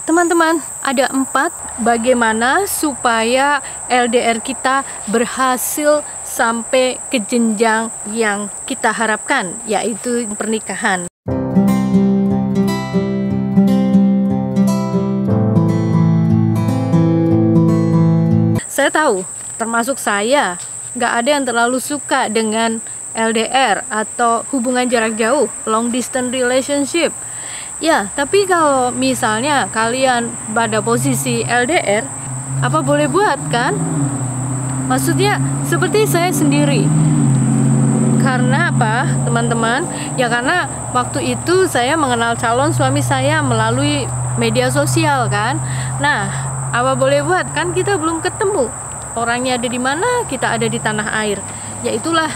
Teman-teman, ada 4 bagaimana supaya LDR kita berhasil sampai ke jenjang yang kita harapkan, yaitu pernikahan. Saya tahu, termasuk saya, nggak ada yang terlalu suka dengan LDR atau hubungan jarak jauh, long distance relationship. Ya, tapi kalau misalnya kalian pada posisi LDR, apa boleh buat kan? Maksudnya seperti saya sendiri. Karena apa, teman-teman? Ya karena waktu itu saya mengenal calon suami saya melalui media sosial kan. Nah, apa boleh buat kan, kita belum ketemu. Orangnya ada di mana, kita ada di tanah air. Ya itulah,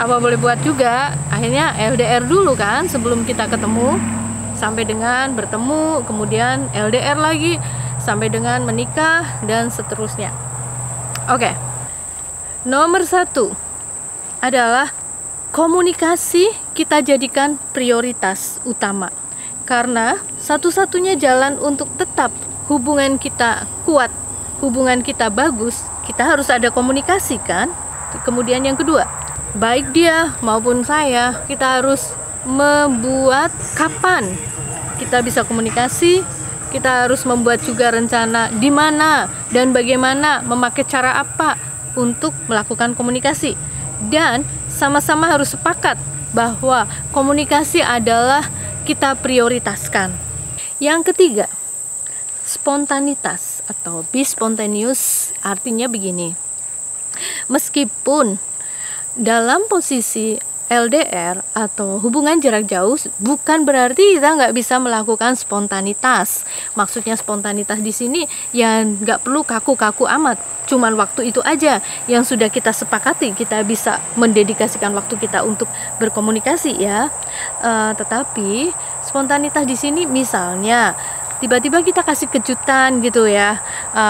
apa boleh buat juga. Akhirnya LDR dulu kan sebelum kita ketemu. Sampai dengan bertemu, kemudian LDR lagi, sampai dengan menikah, dan seterusnya. Oke. Nomor 1 adalah komunikasi kita jadikan prioritas utama. Karena satu-satunya jalan untuk tetap hubungan kita kuat, hubungan kita bagus, kita harus ada komunikasi kan. Kemudian yang kedua, baik dia maupun saya, kita harus membuat kapan kita bisa komunikasi. Kita harus membuat juga rencana di mana dan bagaimana, memakai cara apa untuk melakukan komunikasi. Dan sama-sama harus sepakat bahwa komunikasi adalah kita prioritaskan. Yang ketiga, spontanitas atau be spontaneous, artinya begini. Meskipun dalam posisi LDR atau hubungan jarak jauh, bukan berarti kita nggak bisa melakukan spontanitas. Maksudnya spontanitas di sini ya nggak perlu kaku-kaku amat. Cuman waktu itu aja yang sudah kita sepakati, kita bisa mendedikasikan waktu kita untuk berkomunikasi ya. Tetapi spontanitas di sini misalnya tiba-tiba kita kasih kejutan gitu ya,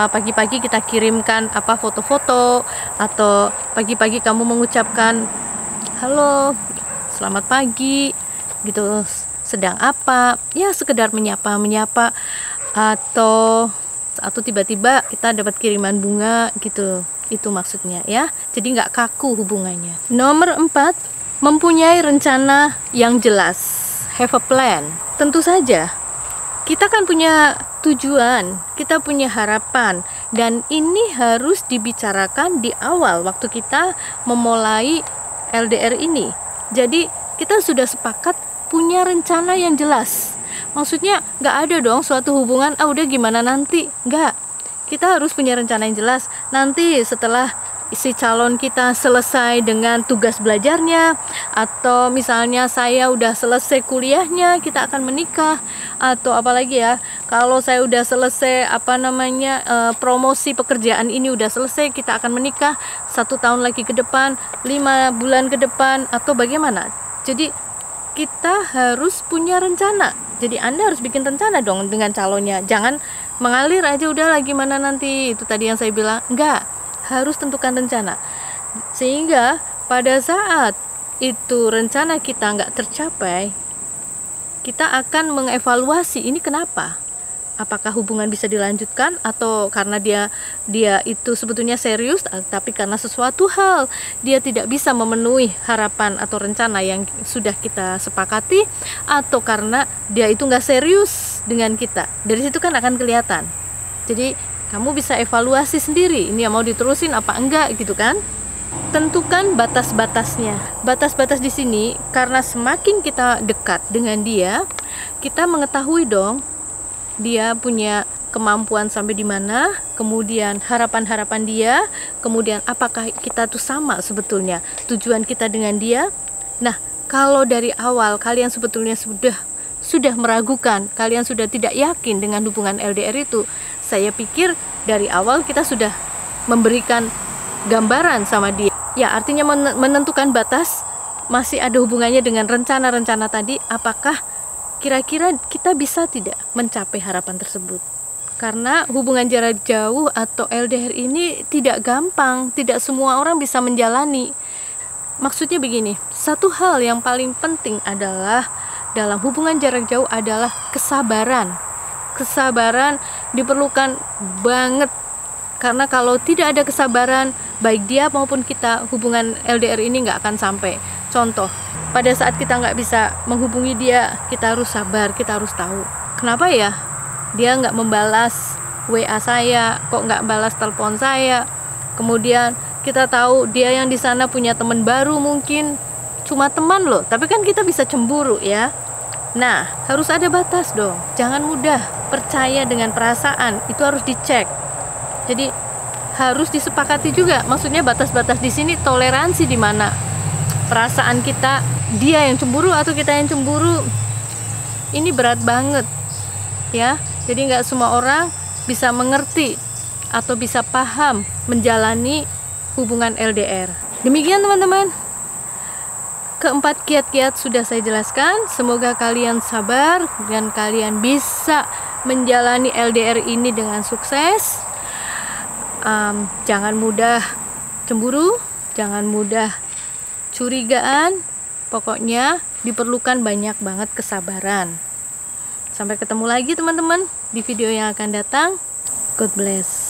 pagi-pagi kita kirimkan foto-foto, atau pagi-pagi kamu mengucapkan halo, selamat pagi, gitu, sedang apa, ya sekedar menyapa, atau tiba-tiba kita dapat kiriman bunga gitu, itu maksudnya ya, jadi nggak kaku hubungannya. Nomor 4, mempunyai rencana yang jelas, have a plan. Tentu saja, kita kan punya tujuan, kita punya harapan, dan ini harus dibicarakan di awal waktu kita memulai LDR ini. Jadi kita sudah sepakat punya rencana yang jelas. Maksudnya nggak ada dong suatu hubungan udah gimana nanti, nggak. Kita harus punya rencana yang jelas. Nanti setelah si calon kita selesai dengan tugas belajarnya, atau misalnya saya udah selesai kuliahnya, kita akan menikah. Atau apalagi ya, kalau saya udah selesai promosi pekerjaan ini udah selesai, kita akan menikah 1 tahun lagi ke depan, 5 bulan ke depan, atau bagaimana. Jadi kita harus punya rencana. Jadi Anda harus bikin rencana dong dengan calonnya. Jangan mengalir aja udahlah gimana nanti, itu tadi yang saya bilang. Enggak, harus tentukan rencana. Sehingga pada saat itu rencana kita nggak tercapai, kita akan mengevaluasi ini kenapa. Apakah hubungan bisa dilanjutkan, atau karena dia itu sebetulnya serius, tapi karena sesuatu hal dia tidak bisa memenuhi harapan atau rencana yang sudah kita sepakati, atau karena dia itu nggak serius dengan kita. Dari situ kan akan kelihatan. Jadi kamu bisa evaluasi sendiri, ini yang mau diterusin apa enggak gitu kan. Tentukan batas-batasnya. Batas-batas di sini karena semakin kita dekat dengan dia, kita mengetahui dong dia punya kemampuan sampai di mana, kemudian harapan-harapan dia, kemudian apakah kita tuh sama sebetulnya tujuan kita dengan dia. Nah, kalau dari awal kalian sebetulnya sudah meragukan, kalian sudah tidak yakin dengan hubungan LDR itu, saya pikir dari awal kita sudah memberikan gambaran sama dia. Ya, artinya menentukan batas masih ada hubungannya dengan rencana-rencana tadi, apakah kira-kira kita bisa tidak mencapai harapan tersebut. Karena hubungan jarak jauh atau LDR ini tidak gampang, tidak semua orang bisa menjalani. Maksudnya begini, satu hal yang paling penting adalah dalam hubungan jarak jauh adalah kesabaran. kesabaran diperlukan banget. Karena kalau tidak ada kesabaran, baik dia maupun kita, hubungan LDR ini nggak akan sampai. Contoh, pada saat kita nggak bisa menghubungi dia, kita harus sabar, kita harus tahu kenapa ya dia nggak membalas WA saya, kok nggak balas telepon saya. Kemudian kita tahu dia yang di sana punya teman baru, mungkin cuma teman loh, tapi kan kita bisa cemburu ya. Nah, harus ada batas dong, jangan mudah percaya dengan perasaan, itu harus dicek. Jadi harus disepakati juga, maksudnya batas-batas di sini toleransi di mana perasaan kita, dia yang cemburu atau kita yang cemburu, ini berat banget ya. Jadi nggak semua orang bisa mengerti atau bisa paham menjalani hubungan LDR. Demikian teman-teman, keempat kiat-kiat sudah saya jelaskan. Semoga kalian sabar dan kalian bisa menjalani LDR ini dengan sukses. Jangan mudah cemburu, jangan mudah curigaan, pokoknya diperlukan banyak banget kesabaran. Sampai ketemu lagi teman-teman di video yang akan datang. God bless.